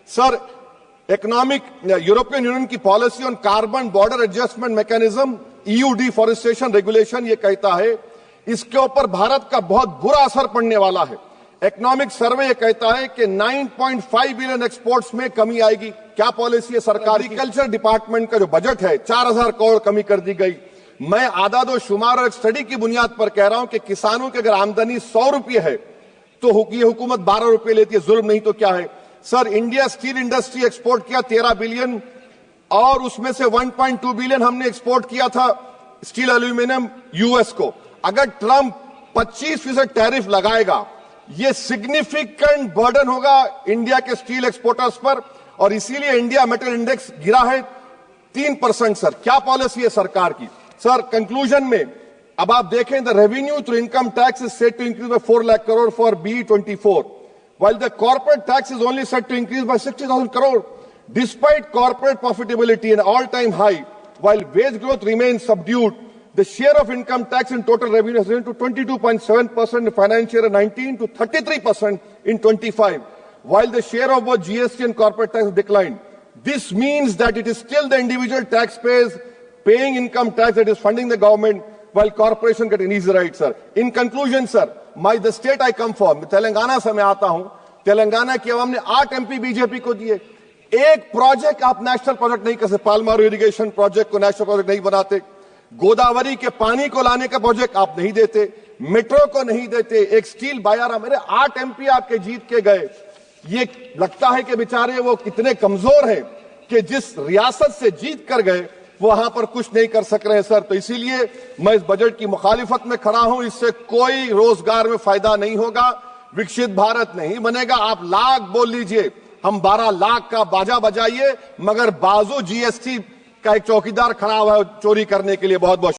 Sir, European union की policy on carbon border adjustment mechanism EU deforestation regulation ये कहता है इसके ऊपर भारत का बहुत बुरा असर पड़ने वाला है। इकोनॉमिक सर्वे ये कहता है कि 9.5 बिलियन एक्सपोर्ट्स में कमी आएगी। क्या पॉलिसी है सरकार? एग्रीकल्चर डिपार्टमेंट का जो बजट है 4000 करोड़ कमी कर दी गई। मैं आदादो शुमार और एक स्टडी की बुनियाद पर कह रहा हूं कि किसानों की अगर आमदनी 100 रुपये है तो ये हुकूमत 12 रुपये लेती है। जुल्म नहीं तो क्या है? Sir, India steel industry export किया 13 बिलियन और उसमें से 1.2 बिलियन हमने एक्सपोर्ट किया था स्टील एल्यूमिनियम यूएस को। अगर ट्रंप 25% टैरिफ लगाएगा ये सिग्निफिकेंट बर्डन होगा इंडिया के स्टील एक्सपोर्टर्स पर और इसीलिए इंडिया मेटल इंडेक्स गिरा है 3%। सर, क्या पॉलिसी है सरकार की? सर, कंक्लूजन में अब आप देखें the revenue through income tax is set to increase by 4 lakh crore for BE24 while the corporate tax is only set to increase by 60,000 crore despite corporate profitability an all-time high while wage growth remains subdued. The share of income tax in total revenue has risen to 22.7% in financial year 19 to 33% in 25 while the share of both GST and corporate tax has declined. This means that it is still the individual taxpayers paying income tax that is funding the government while corporation get an easy ride, sir. In conclusion, sir, the state I come from, Telangana से मैं आता हूं, तेलंगाना की आवाम ने 8 MP BJP को दिए। एक project आप नेशनल प्रोजेक्ट नहीं कर सकते। पालमारू इरिगेशन प्रोजेक्ट को नेशनल प्रोजेक्ट नहीं बनाते, गोदावरी के पानी को लाने का प्रोजेक्ट आप नहीं देते, मेट्रो को नहीं देते, एक स्टील बायारा। मेरे 8 MP आपके जीत के गए। ये लगता है कि बेचारे वो कितने कमजोर हैं कि जिस रियासत से जीत कर गए वो वहां पर कुछ नहीं कर सक रहे हैं। सर, तो इसीलिए मैं इस बजट की मुखालिफत में खड़ा हूं। इससे कोई रोजगार में फायदा नहीं होगा, विकसित भारत नहीं बनेगा। आप लाख बोल लीजिए, हम 12 लाख का बाजा बजाइए, मगर बाजू GST का एक चौकीदार खड़ा हुआ है चोरी करने के लिए। बहुत बहुत